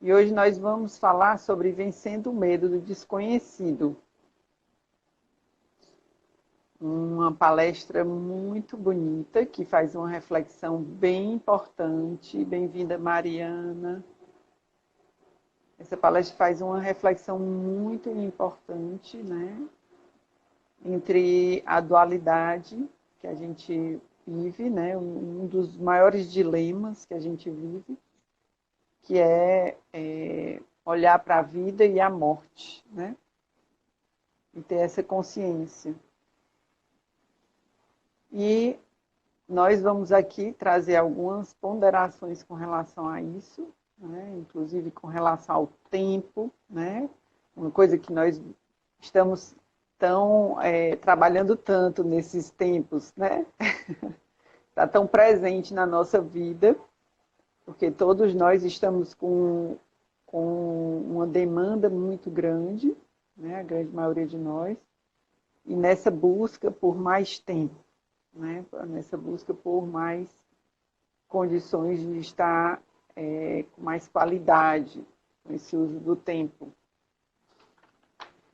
E hoje nós vamos falar sobre vencendo o medo do desconhecido. Uma palestra muito bonita, que faz uma reflexão bem importante. Bem-vinda, Mariana. Essa palestra faz uma reflexão muito importante, né? Entre a dualidade que a gente vive, né? Um dos maiores dilemas que a gente vive, que é olhar para a vida e a morte, né? E ter essa consciência. E nós vamos aqui trazer algumas ponderações com relação a isso, né? Inclusive com relação ao tempo, né? Uma coisa que nós estamos trabalhando tanto nesses tempos, né? Está tão presente na nossa vida, porque todos nós estamos com uma demanda muito grande, né? A grande maioria de nós, e nessa busca por mais tempo, né? Nessa busca por mais condições de estar com mais qualidade, com esse uso do tempo.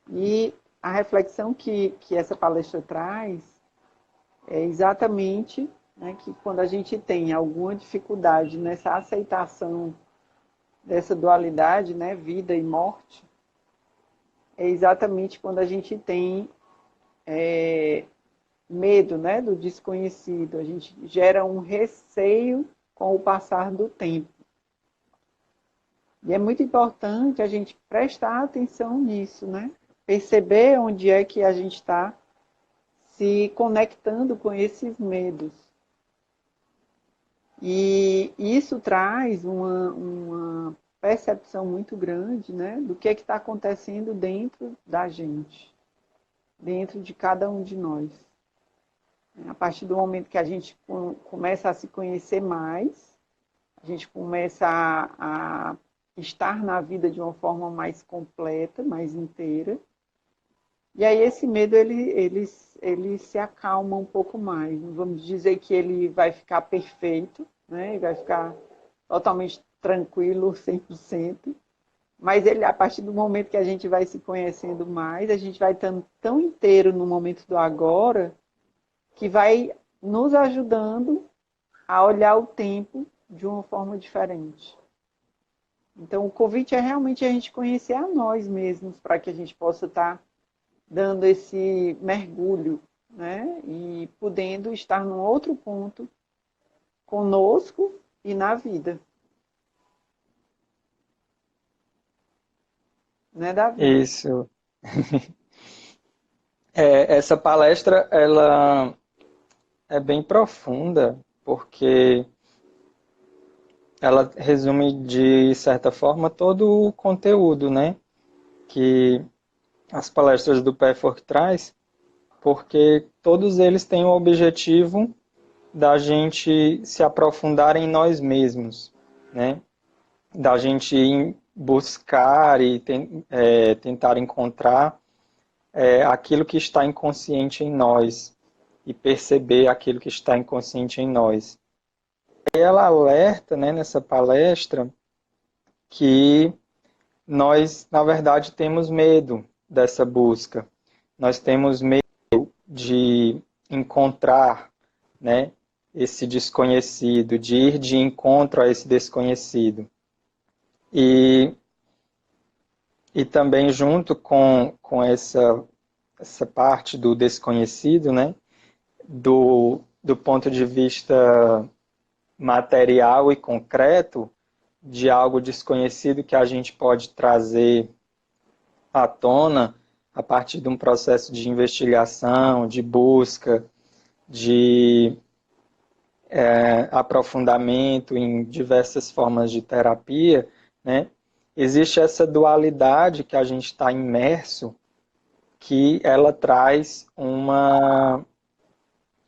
E a reflexão que essa palestra traz é exatamente, né, que quando a gente tem alguma dificuldade nessa aceitação dessa dualidade, né, vida e morte, é exatamente quando a gente tem medo, né, do desconhecido. A gente gera um receio com o passar do tempo. E é muito importante a gente prestar atenção nisso, né? Perceber onde é que a gente está se conectando com esses medos. E isso traz uma percepção muito grande, né, do que é que está acontecendo dentro da gente, dentro de cada um de nós. A partir do momento que a gente começa a se conhecer mais, a gente começa a estar na vida de uma forma mais completa, mais inteira, e aí esse medo ele se acalma um pouco mais. Não vamos dizer que ele vai ficar perfeito, né? Ele vai ficar totalmente tranquilo, 100%, mas ele, a partir do momento que a gente vai se conhecendo mais, a gente vai estando tão inteiro no momento do agora, que vai nos ajudando a olhar o tempo de uma forma diferente. Então, o convite é realmente a gente conhecer a nós mesmos, para que a gente possa estar dando esse mergulho, né? E podendo estar num outro ponto conosco e na vida. Né, Davi? Isso. Essa palestra, ela é bem profunda, porque ela resume, de certa forma, todo o conteúdo, né, que as palestras do Pathwork traz, porque todos eles têm o objetivo da gente se aprofundar em nós mesmos, né, da gente buscar e tentar encontrar aquilo que está inconsciente em nós e perceber aquilo que está inconsciente em nós. E ela alerta, né, nessa palestra, que nós, na verdade, temos medo dessa busca. Nós temos medo de encontrar, né, esse desconhecido, de ir de encontro a esse desconhecido. E também junto com essa parte do desconhecido, né, do ponto de vista material e concreto, de algo desconhecido que a gente pode trazer à tona a partir de um processo de investigação, de busca, de aprofundamento em diversas formas de terapia, né? Existe essa dualidade que a gente está imerso, que ela traz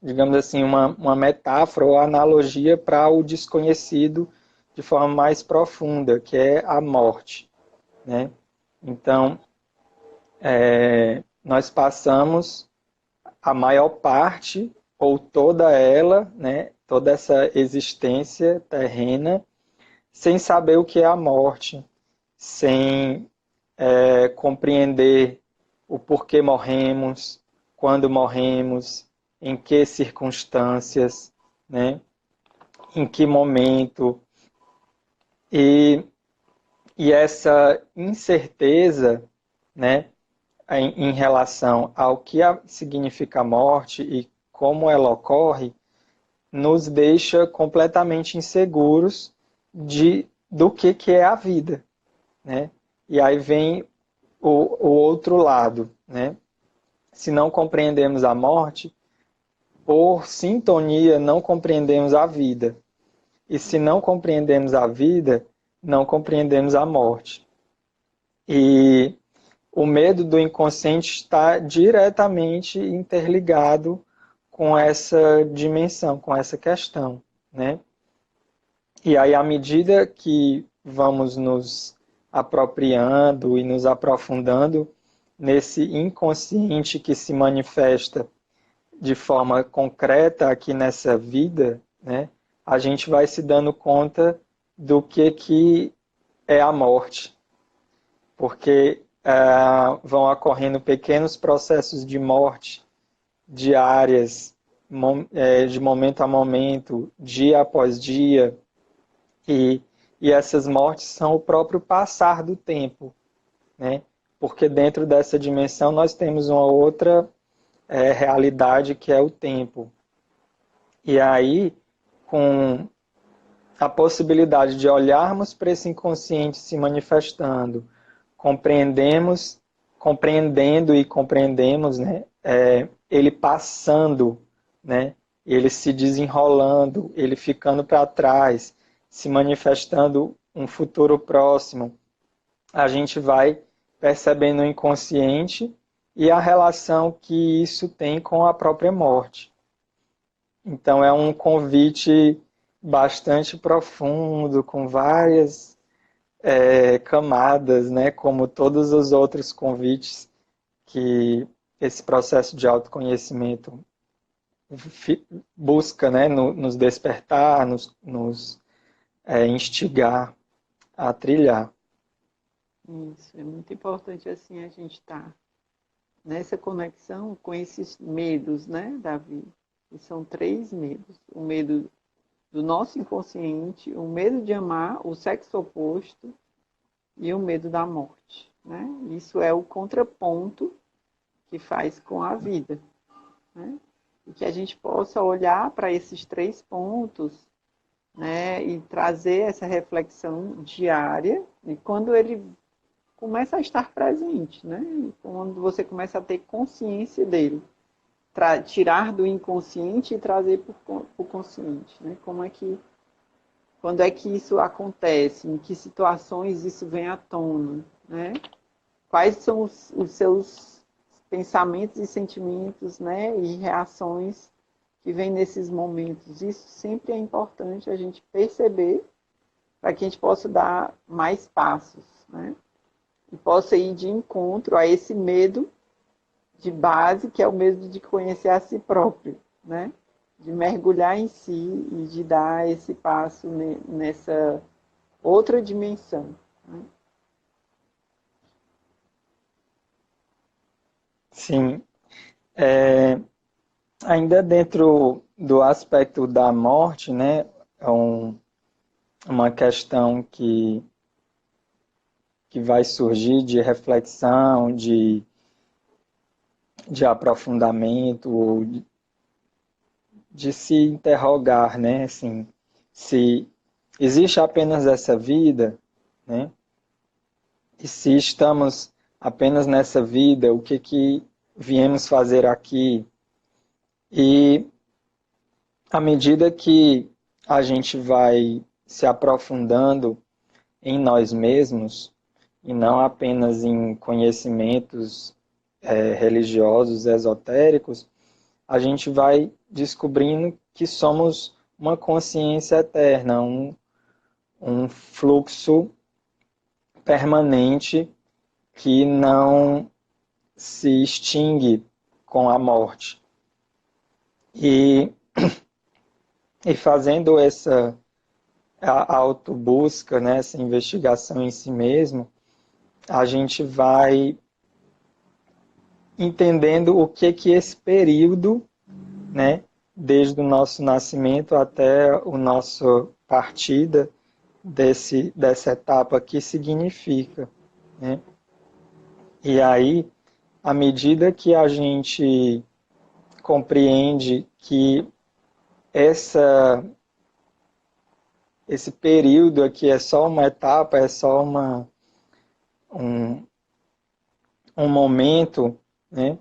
digamos assim, uma metáfora ou analogia para o desconhecido de forma mais profunda, que é a morte, né? Então, nós passamos a maior parte, ou toda ela, né, toda essa existência terrena, sem saber o que é a morte, sem compreender o porquê morremos, quando morremos, em que circunstâncias, né? Em que momento. E, e essa incerteza, né, em relação ao que significa a morte e como ela ocorre, nos deixa completamente inseguros do que é a vida, né? E aí vem o outro lado, né? Se não compreendemos a morte, por sintonia não compreendemos a vida. E se não compreendemos a vida, não compreendemos a morte. E o medo do inconsciente está diretamente interligado com essa dimensão, com essa questão, né? E aí, à medida que vamos nos apropriando e nos aprofundando nesse inconsciente que se manifesta de forma concreta aqui nessa vida, né, a gente vai se dando conta do que é a morte. Porque vão ocorrendo pequenos processos de morte diárias, de momento a momento, dia após dia, e essas mortes são o próprio passar do tempo, né? Porque dentro dessa dimensão nós temos uma outra realidade que é o tempo. E aí, com a possibilidade de olharmos para esse inconsciente se manifestando, compreendendo e compreendemos, né, ele passando, né, ele se desenrolando, ele ficando para trás, se manifestando um futuro próximo, a gente vai percebendo o inconsciente e a relação que isso tem com a própria morte. Então é um convite bastante profundo, com várias camadas, né, como todos os outros convites que esse processo de autoconhecimento busca, né, nos despertar, nos instigar a trilhar. Isso, é muito importante assim a gente estar nessa conexão com esses medos, né, da vida. E são 3 medos. O medo do nosso inconsciente, o medo de amar o sexo oposto e o medo da morte, né? Isso é o contraponto que faz com a vida, né? E que a gente possa olhar para esses 3 pontos, né, e trazer essa reflexão diária, e quando ele começa a estar presente, né? Quando você começa a ter consciência dele, tirar do inconsciente e trazer para o consciente, né? Quando é que isso acontece? Em que situações isso vem à tona, né? Quais são os seus pensamentos e sentimentos, né? E reações que vêm nesses momentos? Isso sempre é importante a gente perceber para que a gente possa dar mais passos, né? E possa ir de encontro a esse medo de base, que é o medo de conhecer a si próprio, né? De mergulhar em si e de dar esse passo nessa outra dimensão, né? Sim. Ainda dentro do aspecto da morte, né, é uma questão que vai surgir de reflexão, de aprofundamento, ou de se interrogar, né, assim, se existe apenas essa vida, né, e se estamos apenas nessa vida, o que viemos fazer aqui? E à medida que a gente vai se aprofundando em nós mesmos, e não apenas em conhecimentos religiosos, esotéricos, a gente vai descobrindo que somos uma consciência eterna, um fluxo permanente que não se extingue com a morte. E fazendo a autobusca, né, essa investigação em si mesmo, a gente vai entendendo o que esse período, né, desde o nosso nascimento até o nosso partida dessa etapa aqui significa, né? E aí, à medida que a gente compreende que essa esse período aqui é só uma etapa, é só um, um momento, né?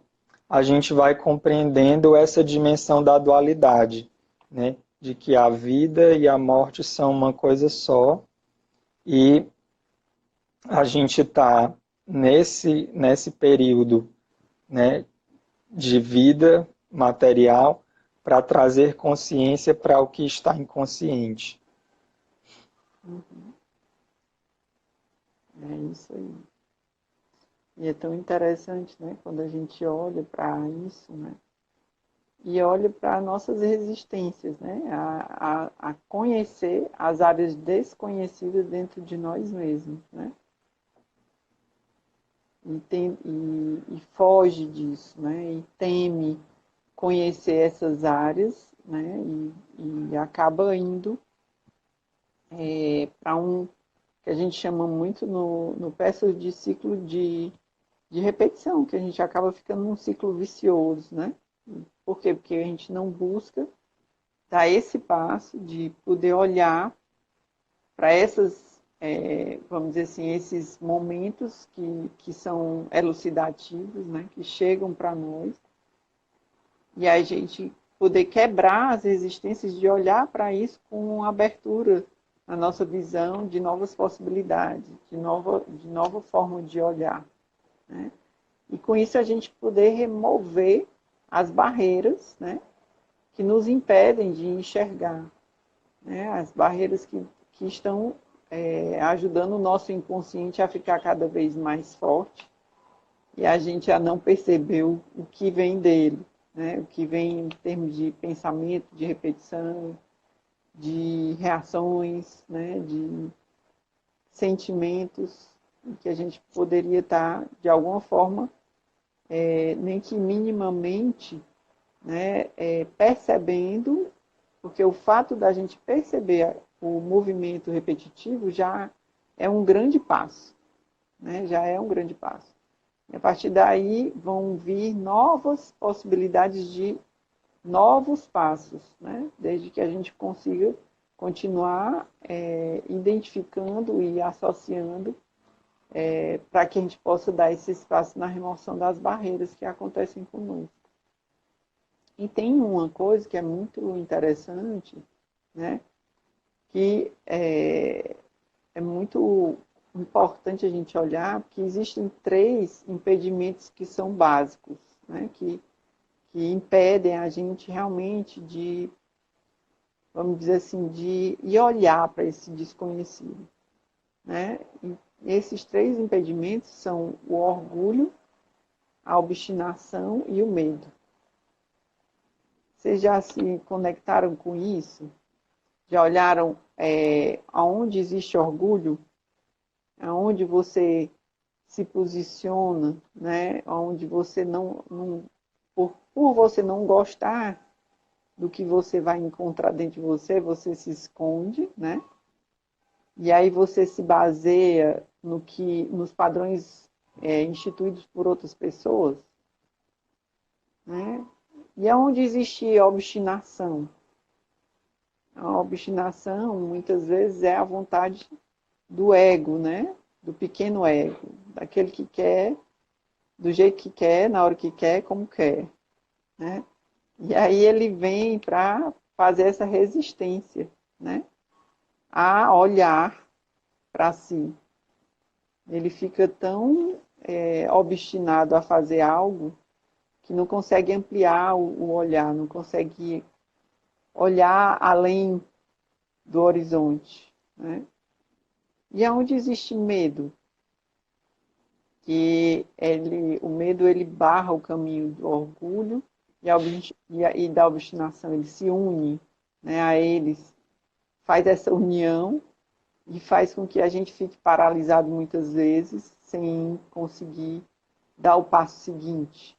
A gente vai compreendendo essa dimensão da dualidade, né? De que a vida e a morte são uma coisa só e a gente está nesse período, né, de vida material para trazer consciência para o que está inconsciente. Uhum. É isso aí. E é tão interessante, né, quando a gente olha para isso, né, e olha para nossas resistências, né, a conhecer as áreas desconhecidas dentro de nós mesmos, né, e foge disso, né, e teme conhecer essas áreas, né, e acaba indo para um que a gente chama muito no peças de ciclo de repetição, que a gente acaba ficando num ciclo vicioso, né? Por quê? Porque a gente não busca dar esse passo de poder olhar para vamos dizer assim, esses momentos que são elucidativos, né? Que chegam para nós, e a gente poder quebrar as resistências de olhar para isso com abertura na nossa visão de novas possibilidades, de nova forma de olhar, né? E com isso a gente poder remover as barreiras, né, que nos impedem de enxergar, né, as barreiras que estão ajudando o nosso inconsciente a ficar cada vez mais forte e a gente a não perceber o que vem dele, né, o que vem em termos de pensamento, de repetição, de reações, né, de sentimentos, que a gente poderia estar, de alguma forma, nem que minimamente, né, percebendo, porque o fato da gente perceber o movimento repetitivo já é um grande passo, né, já é um grande passo. E a partir daí vão vir novas possibilidades de novos passos, né, desde que a gente consiga continuar identificando e associando para que a gente possa dar esse espaço na remoção das barreiras que acontecem conosco. E tem uma coisa que é muito interessante, né, que é muito importante a gente olhar, porque existem 3 impedimentos que são básicos, né, que impedem a gente realmente de, vamos dizer assim, de ir olhar para esse desconhecido, né? E esses 3 impedimentos são o orgulho, a obstinação e o medo. Vocês já se conectaram com isso? Já olharam aonde existe orgulho? Aonde você se posiciona, né? Aonde você não por você não gostar do que você vai encontrar dentro de você, você se esconde, né? E aí você se baseia nos padrões instituídos por outras pessoas, né? E aonde existe obstinação? A obstinação, muitas vezes, é a vontade do ego, né? Do pequeno ego, daquele que quer, do jeito que quer, na hora que quer, como quer, né? E aí ele vem para fazer essa resistência, né? A olhar para si. Ele fica tão obstinado a fazer algo que não consegue ampliar o olhar, não consegue olhar além do horizonte, né? E aonde existe medo, o medo ele barra o caminho do orgulho e da obstinação, ele se une, né, a eles faz essa união e faz com que a gente fique paralisado muitas vezes, sem conseguir dar o passo seguinte.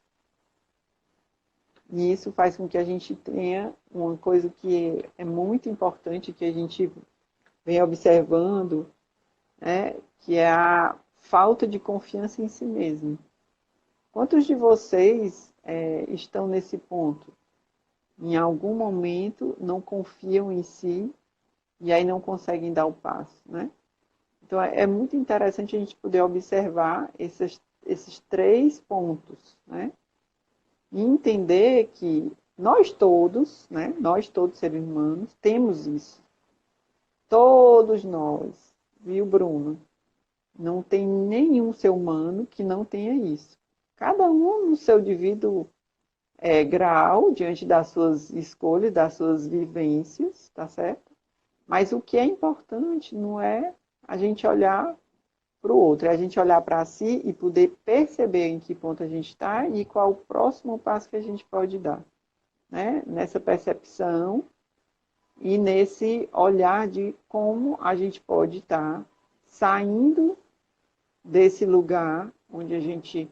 E isso faz com que a gente tenha uma coisa que é muito importante, que a gente vem observando, né, que é a falta de confiança em si mesmo. Quantos de vocês estão nesse ponto? Em algum momento não confiam em si e aí não conseguem dar o passo, né? Então é muito interessante a gente poder observar esses 3 pontos, né? E entender que nós todos, né? Nós todos seres humanos, temos isso. Todos nós, viu, Bruno? Não tem nenhum ser humano que não tenha isso. Cada um no seu devido grau, diante das suas escolhas, das suas vivências, tá certo? Mas o que é importante não é a gente olhar para o outro, é a gente olhar para si e poder perceber em que ponto a gente está e qual o próximo passo que a gente pode dar, né? Nessa percepção e nesse olhar de como a gente pode estar saindo desse lugar onde a gente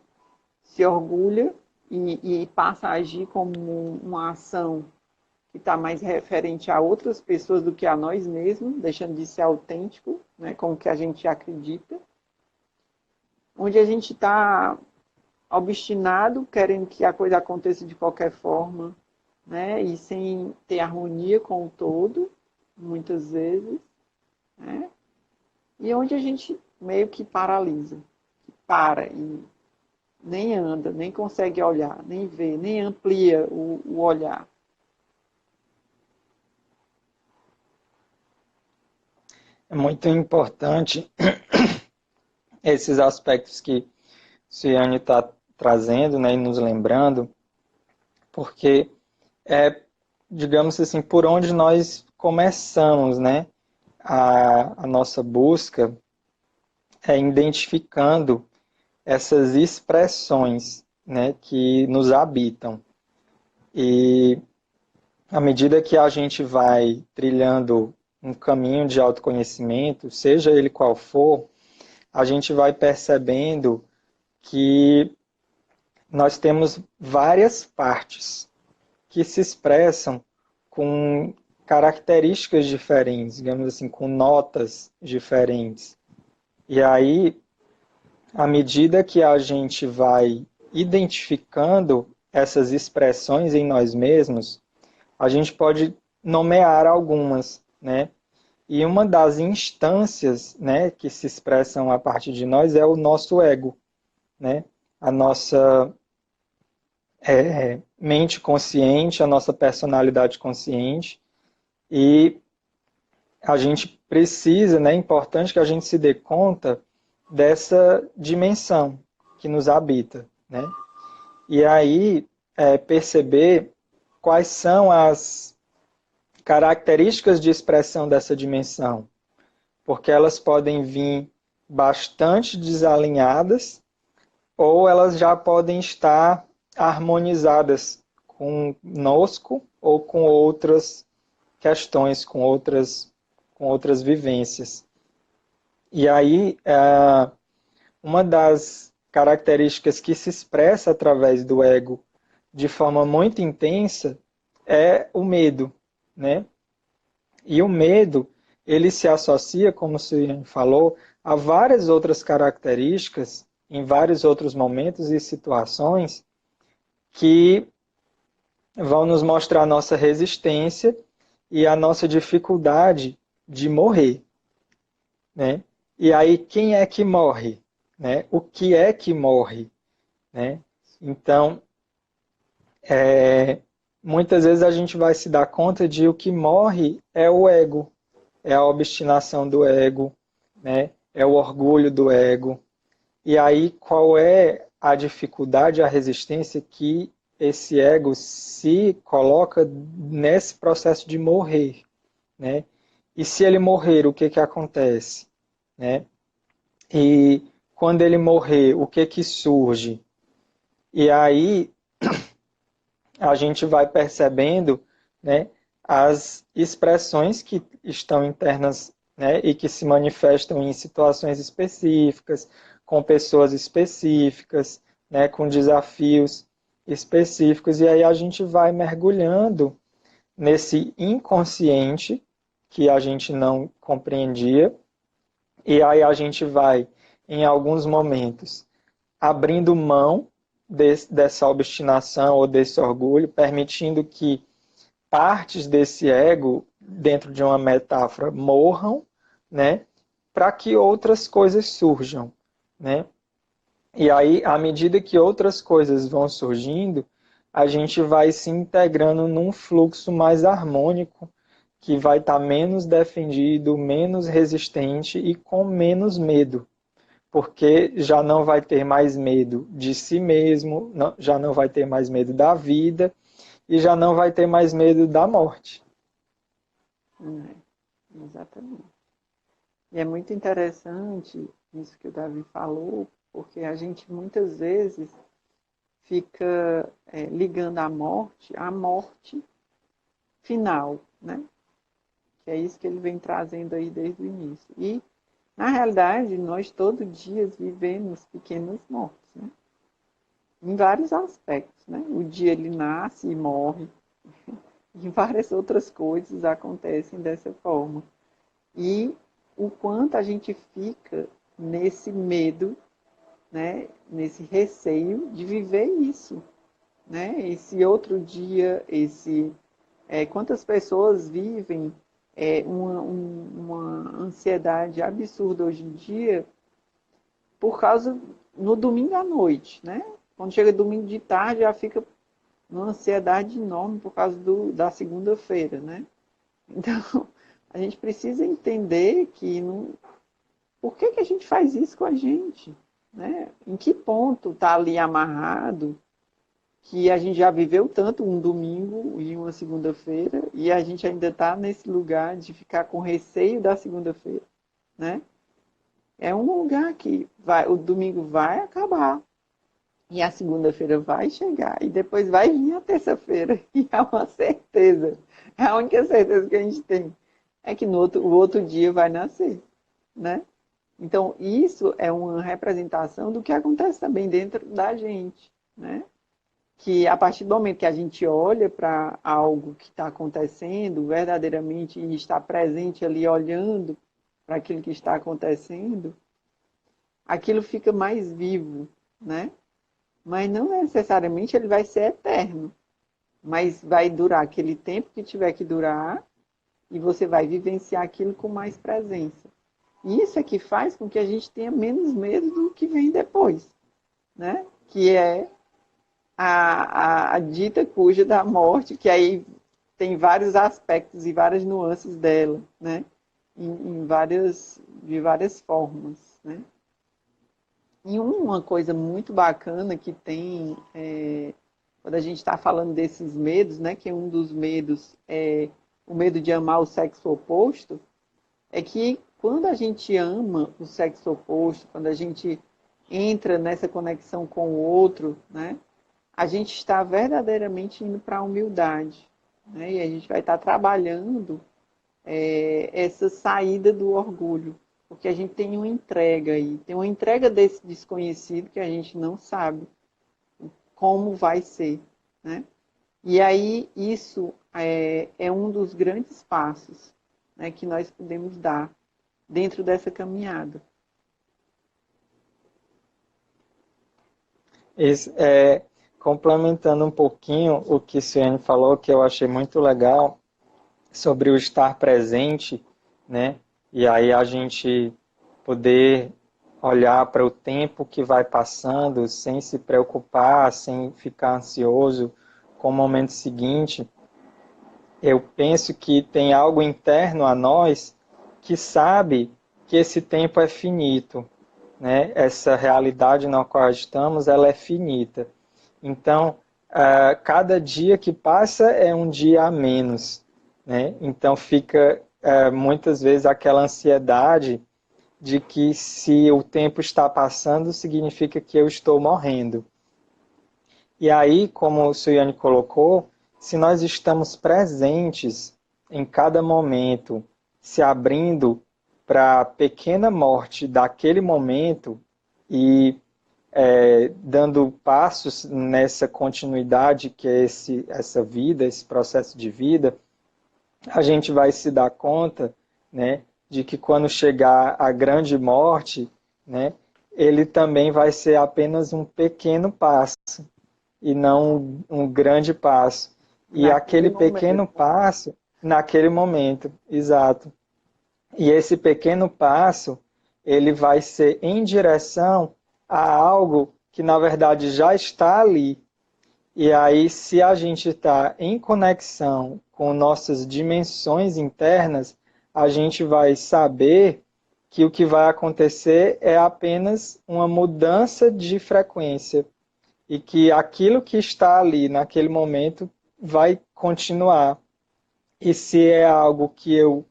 se orgulha e passa a agir como uma ação que está mais referente a outras pessoas do que a nós mesmos, deixando de ser autêntico, né, com o que a gente acredita, onde a gente está obstinado, querendo que a coisa aconteça de qualquer forma, né, e sem ter harmonia com o todo, muitas vezes, né, e onde a gente meio que paralisa, que para e nem anda, nem consegue olhar, nem vê, nem amplia o olhar. É muito importante esses aspectos que Ciane está trazendo, né, e nos lembrando, porque digamos assim, por onde nós começamos, né, a nossa busca identificando essas expressões, né, que nos habitam. E à medida que a gente vai trilhando um caminho de autoconhecimento, seja ele qual for, a gente vai percebendo que nós temos várias partes que se expressam com características diferentes, digamos assim, com notas diferentes. E aí, à medida que a gente vai identificando essas expressões em nós mesmos, a gente pode nomear algumas, né? E uma das instâncias, né, que se expressam a partir de nós é o nosso ego, né? A nossa mente consciente, a nossa personalidade consciente. E a gente precisa, né, é importante que a gente se dê conta dessa dimensão que nos habita, né? E aí perceber quais são as características de expressão dessa dimensão, porque elas podem vir bastante desalinhadas ou elas já podem estar harmonizadas conosco ou com outras questões, com outras vivências. E aí, uma das características que se expressa através do ego de forma muito intensa é o medo, né? E o medo, ele se associa, como você falou, a várias outras características, em vários outros momentos e situações, que vão nos mostrar a nossa resistência e a nossa dificuldade de morrer, né? E aí, quem é que morre? Né? O que é que morre? Né? Então, muitas vezes a gente vai se dar conta de o que morre é o ego, é a obstinação do ego, né? É o orgulho do ego. E aí, qual é a dificuldade, a resistência que esse ego se coloca nesse processo de morrer, né? E se ele morrer, o que que acontece, né? E quando ele morrer, o que que surge? E aí a gente vai percebendo, né, as expressões que estão internas, né, e que se manifestam em situações específicas, com pessoas específicas, né, com desafios específicos, e aí a gente vai mergulhando nesse inconsciente que a gente não compreendia, e aí a gente vai, em alguns momentos, abrindo mão dessa obstinação ou desse orgulho, permitindo que partes desse ego, dentro de uma metáfora, morram, né, para que outras coisas surjam, né? E aí, à medida que outras coisas vão surgindo, a gente vai se integrando num fluxo mais harmônico, que vai estar menos defendido, menos resistente e com menos medo, porque já não vai ter mais medo de si mesmo, já não vai ter mais medo da vida e já não vai ter mais medo da morte. Exatamente. E é muito interessante isso que o Davi falou, porque a gente muitas vezes fica ligando a morte à morte final, né? Que é isso que ele vem trazendo aí desde o início. E, na realidade, nós todo dia vivemos pequenas mortes, né? Em vários aspectos, né? O dia ele nasce e morre, e várias outras coisas acontecem dessa forma. E o quanto a gente fica nesse medo, né? Nesse receio de viver isso, né? Esse outro dia, quantas pessoas vivem uma ansiedade absurda hoje em dia por causa no domingo à noite, né? Quando chega domingo de tarde já fica uma ansiedade enorme por causa da segunda-feira, né? Então a gente precisa entender que por que a gente faz isso com a gente, né? Em que ponto está ali amarrado que a gente já viveu tanto um domingo e uma segunda-feira e a gente ainda está nesse lugar de ficar com receio da segunda-feira, né? É um lugar que o domingo vai acabar e a segunda-feira vai chegar e depois vai vir a terça-feira e é uma certeza, é a única certeza que a gente tem é que o outro dia vai nascer, né? Então isso é uma representação do que acontece também dentro da gente, né? Que a partir do momento que a gente olha para algo que está acontecendo verdadeiramente e está presente ali olhando para aquilo que está acontecendo, aquilo fica mais vivo, né? Mas não necessariamente ele vai ser eterno, mas vai durar aquele tempo que tiver que durar e você vai vivenciar aquilo com mais presença. E isso é que faz com que a gente tenha menos medo do que vem depois, né? Que é a dita cuja da morte, que aí tem vários aspectos e várias nuances dela, né? De várias formas, né? E uma coisa muito bacana que tem, quando a gente está falando desses medos, né? Que um dos medos é o medo de amar o sexo oposto, é que quando a gente ama o sexo oposto, quando a gente entra nessa conexão com o outro, né? A gente está verdadeiramente indo para a humildade, né? E a gente vai estar trabalhando essa saída do orgulho, porque a gente tem uma entrega aí, tem uma entrega desse desconhecido que a gente não sabe como vai ser, né? E aí isso é um dos grandes passos, né, que nós podemos dar dentro dessa caminhada. Complementando um pouquinho o que Ciane falou, que eu achei muito legal, sobre o estar presente, né? E aí a gente poder olhar para o tempo que vai passando sem se preocupar, sem ficar ansioso com o momento seguinte. Eu penso que tem algo interno a nós que sabe que esse tempo é finito, né? Essa realidade na qual estamos, ela é finita. Então, cada dia que passa é um dia a menos, né? Então fica muitas vezes aquela ansiedade de que se o tempo está passando, significa que eu estou morrendo. E aí, como o Suiane colocou, se nós estamos presentes em cada momento se abrindo para a pequena morte daquele momento e dando passos nessa continuidade que é essa vida, esse processo de vida, a gente vai se dar conta, né, de que quando chegar a grande morte, né, ele também vai ser apenas um pequeno passo e não um grande passo. E Naquele aquele pequeno momento. passo, naquele momento, exato. E esse pequeno passo, ele vai ser em direção a algo que, na verdade, já está ali. E aí, se a gente está em conexão com nossas dimensões internas, a gente vai saber que o que vai acontecer é apenas uma mudança de frequência e que aquilo que está ali naquele momento vai continuar. E se é algo que eu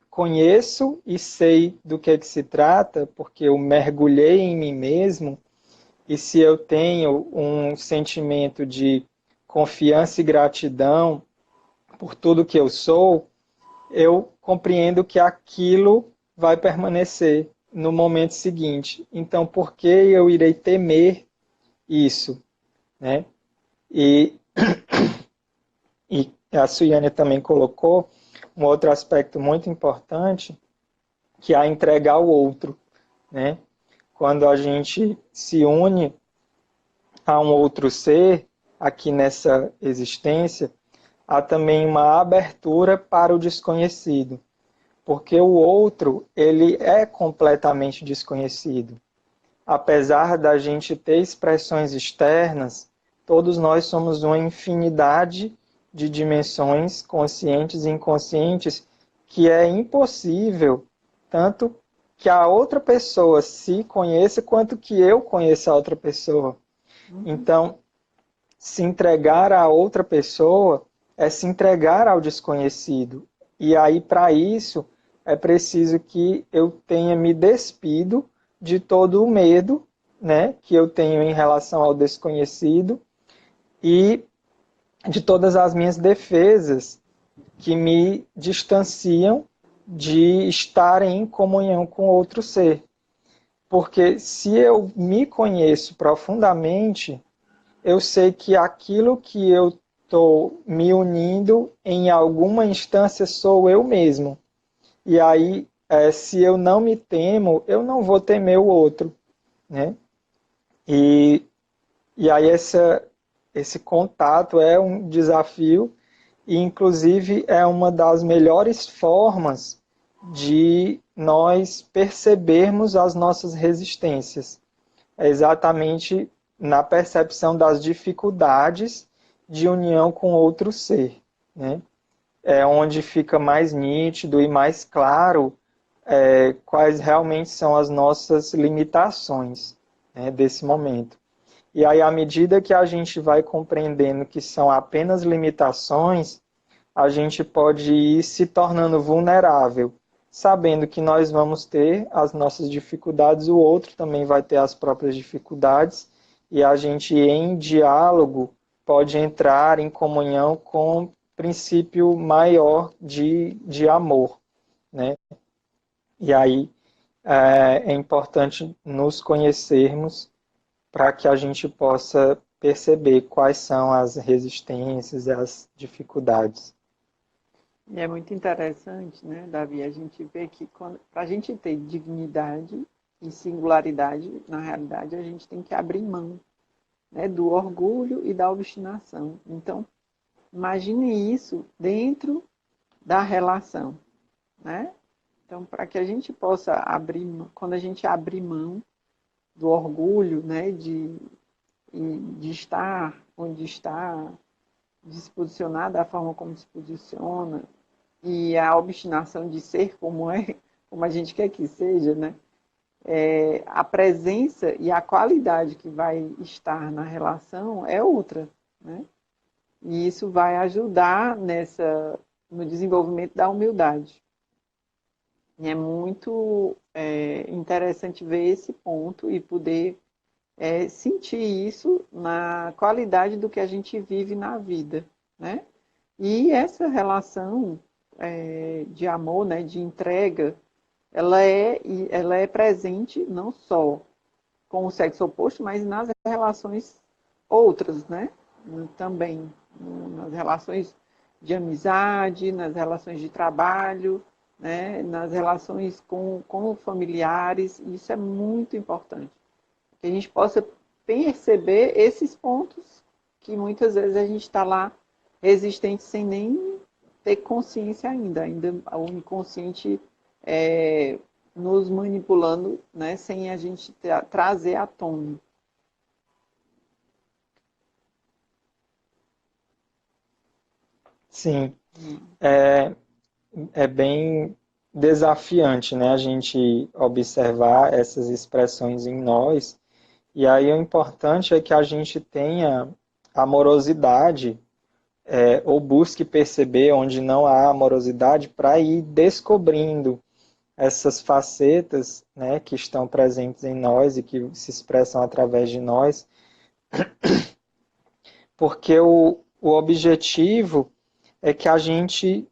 conheço e sei do que se trata, porque eu mergulhei em mim mesmo, e se eu tenho um sentimento de confiança e gratidão por tudo que eu sou, eu compreendo que aquilo vai permanecer no momento seguinte. Então, por que eu irei temer isso, né? E, e a Suiane também colocou um outro aspecto muito importante, que é entregar o outro, né? Quando a gente se une a um outro ser aqui nessa existência, há também uma abertura para o desconhecido, porque o outro, ele é completamente desconhecido. Apesar da gente ter expressões externas, todos nós somos uma infinidade de dimensões conscientes e inconscientes que é impossível tanto que a outra pessoa se conheça quanto que eu conheça a outra pessoa. Então, se entregar a outra pessoa é se entregar ao desconhecido. E aí, para isso, é preciso que eu tenha me despido de todo o medo, né, que eu tenho em relação ao desconhecido e de todas as minhas defesas que me distanciam de estar em comunhão com outro ser. Porque se eu me conheço profundamente, eu sei que aquilo que eu estou me unindo em alguma instância sou eu mesmo. E aí, se eu não me temo, eu não vou temer o outro, né? E, e aí esse contato é um desafio e, inclusive, é uma das melhores formas de nós percebermos as nossas resistências. É exatamente na percepção das dificuldades de união com outro ser, né? É onde fica mais nítido e mais claro quais realmente são as nossas limitações, né, desse momento. E aí, à medida que a gente vai compreendendo que são apenas limitações, a gente pode ir se tornando vulnerável, sabendo que nós vamos ter as nossas dificuldades, o outro também vai ter as próprias dificuldades, e a gente, em diálogo, pode entrar em comunhão com o princípio maior de amor, né? E aí é importante nos conhecermos para que a gente possa perceber quais são as resistências e as dificuldades. E é muito interessante, né, Davi, a gente vê que para a gente ter dignidade e singularidade, na realidade, a gente tem que abrir mão, né, do orgulho e da obstinação. Então, imagine isso dentro da relação, né? Então, para que a gente possa abrir, quando a gente abrir mão do orgulho, né, de estar onde está, de se posicionar da forma como se posiciona, e a obstinação de ser como é, como a gente quer que seja, né? A presença e a qualidade que vai estar na relação é outra, né? E isso vai ajudar no desenvolvimento da humildade. E é muito interessante ver esse ponto e poder sentir isso na qualidade do que a gente vive na vida, né? E essa relação de amor, né, de entrega, ela é presente não só com o sexo oposto, mas nas relações outras, né? Também nas relações de amizade, nas relações de trabalho, né? Nas relações com familiares. Isso é muito importante. Que a gente possa perceber esses pontos que muitas vezes a gente está lá resistente sem nem ter consciência ainda. Ainda o inconsciente nos manipulando, né, sem a gente trazer à tona. Sim, é, é bem desafiante, né, a gente observar essas expressões em nós. E aí o importante é que a gente tenha amorosidade, ou busque perceber onde não há amorosidade para ir descobrindo essas facetas, né, que estão presentes em nós e que se expressam através de nós, porque o objetivo é que a gente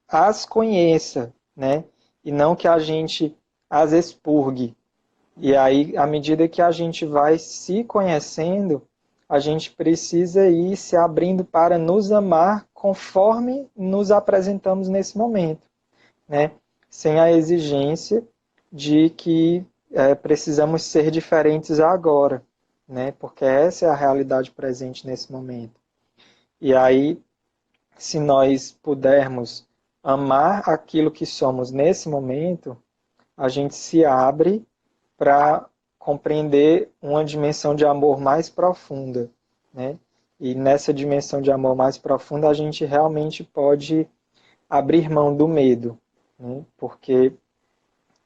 as conheça, né, e não que a gente as expurgue. E aí, à medida que a gente vai se conhecendo, a gente precisa ir se abrindo para nos amar conforme nos apresentamos nesse momento, né? Sem a exigência de que precisamos ser diferentes agora, né? Porque essa é a realidade presente nesse momento. E aí, se nós pudermos amar aquilo que somos nesse momento, a gente se abre para compreender uma dimensão de amor mais profunda, né? E nessa dimensão de amor mais profunda, a gente realmente pode abrir mão do medo, né? Porque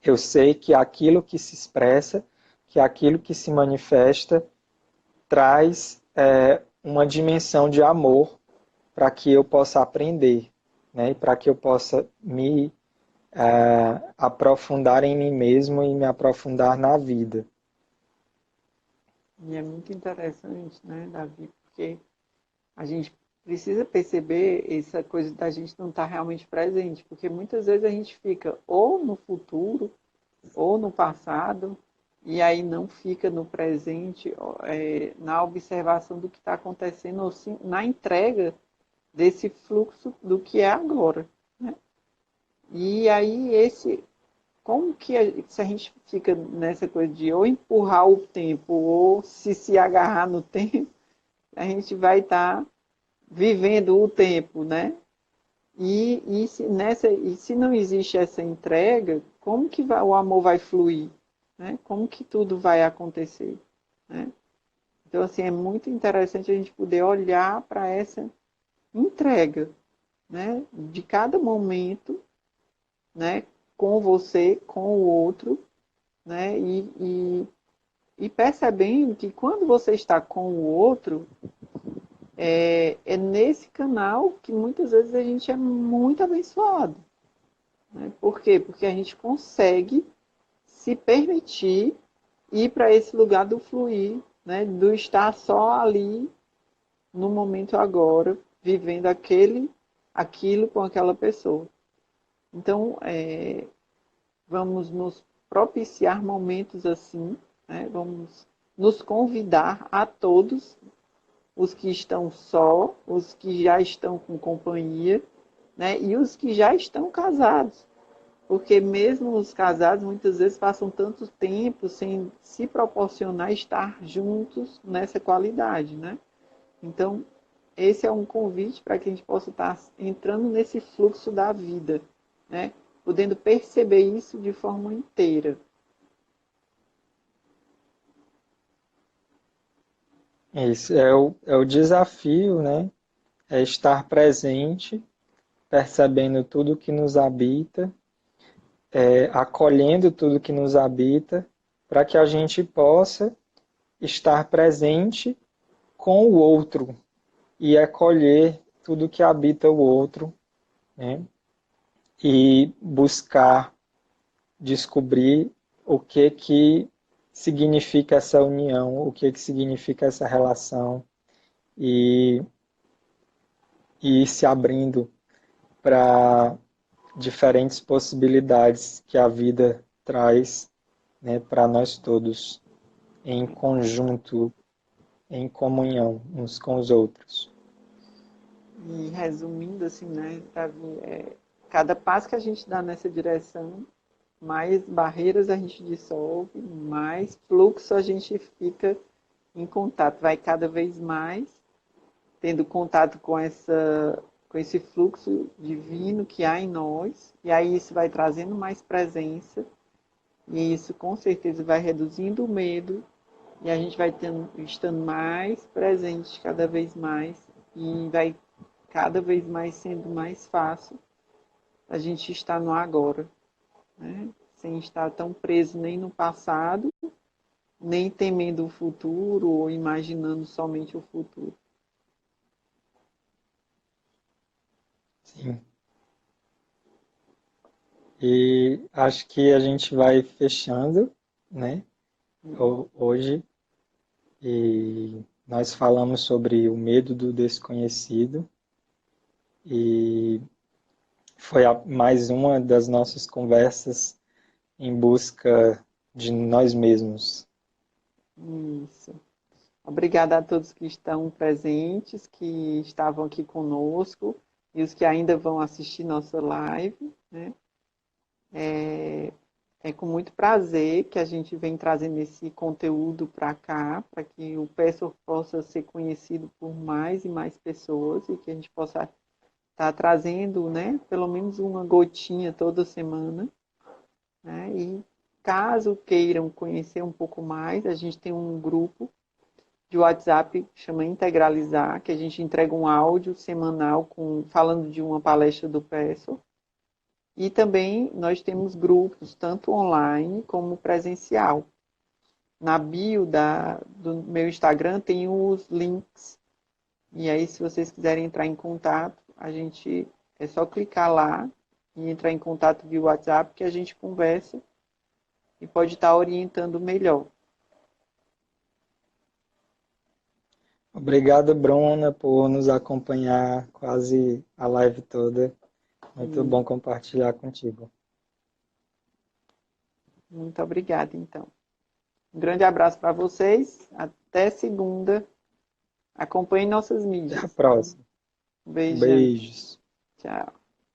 eu sei que aquilo que se expressa, que aquilo que se manifesta, traz uma dimensão de amor para que eu possa aprender, né? E para que eu possa me aprofundar em mim mesmo e me aprofundar na vida. E é muito interessante, né, Davi, porque a gente precisa perceber essa coisa da gente não estar realmente presente, porque muitas vezes a gente fica ou no futuro ou no passado, e aí não fica no presente, na observação do que está acontecendo, ou sim, na entrega desse fluxo do que é agora. Né? E aí como que se a gente fica nessa coisa de ou empurrar o tempo ou se agarrar no tempo, a gente vai estar vivendo o tempo, né? E se não existe essa entrega, como que o amor vai fluir? Né? Como que tudo vai acontecer? Né? Então, assim, é muito interessante a gente poder olhar para essa entrega, né? De cada momento, né? Com você, com o outro, né? E percebendo que quando você está com o outro, é nesse canal que muitas vezes a gente é muito abençoado. Né? Por quê? Porque a gente consegue se permitir ir para esse lugar do fluir, né? Do estar só ali no momento agora, vivendo aquilo com aquela pessoa. Então, vamos nos propiciar momentos assim, né? Vamos nos convidar a todos, os que estão só, os que já estão com companhia, né? E os que já estão casados. Porque mesmo os casados muitas vezes passam tanto tempo sem se proporcionar estar juntos nessa qualidade, né? Então, esse é um convite para que a gente possa estar entrando nesse fluxo da vida, né? Podendo perceber isso de forma inteira. Esse é o desafio, né? É estar presente, percebendo tudo que nos habita, acolhendo tudo que nos habita, para que a gente possa estar presente com o outro e acolher tudo que habita o outro, né? E buscar descobrir o que significa essa união, o que significa essa relação e ir se abrindo para diferentes possibilidades que a vida traz, né, para nós todos, em conjunto, em comunhão uns com os outros. E resumindo, assim, né, Davi, cada passo que a gente dá nessa direção, mais barreiras a gente dissolve, mais fluxo a gente fica em contato, vai cada vez mais tendo contato com esse fluxo divino que há em nós, e aí isso vai trazendo mais presença, e isso com certeza vai reduzindo o medo, e a gente vai estando mais presente cada vez mais, e vai cada vez mais sendo mais fácil a gente estar no agora, né? Sem estar tão preso nem no passado, nem temendo o futuro ou imaginando somente o futuro. Sim. E acho que a gente vai fechando, né, hoje. E nós falamos sobre o medo do desconhecido. E foi mais uma das nossas conversas em busca de nós mesmos. Isso. Obrigada a todos que estão presentes, que estavam aqui conosco e os que ainda vão assistir nossa live, né? É com muito prazer que a gente vem trazendo esse conteúdo para cá, para que o PESOR possa ser conhecido por mais e mais pessoas e que a gente possa estar trazendo, né, pelo menos uma gotinha toda semana, né? E caso queiram conhecer um pouco mais, a gente tem um grupo de WhatsApp que chama Integralizar, que a gente entrega um áudio semanal falando de uma palestra do PESOL. E também nós temos grupos, tanto online como presencial. Na bio do meu Instagram tem os links. E aí, se vocês quiserem entrar em contato, é só clicar lá e entrar em contato via WhatsApp que a gente conversa e pode estar orientando melhor. Obrigado, Bruna, por nos acompanhar quase a live toda. Muito bom compartilhar contigo. Muito obrigada, então. Um grande abraço para vocês. Até segunda. Acompanhe nossas Até a mídias. próxima. Um beijão. Beijos. Tchau.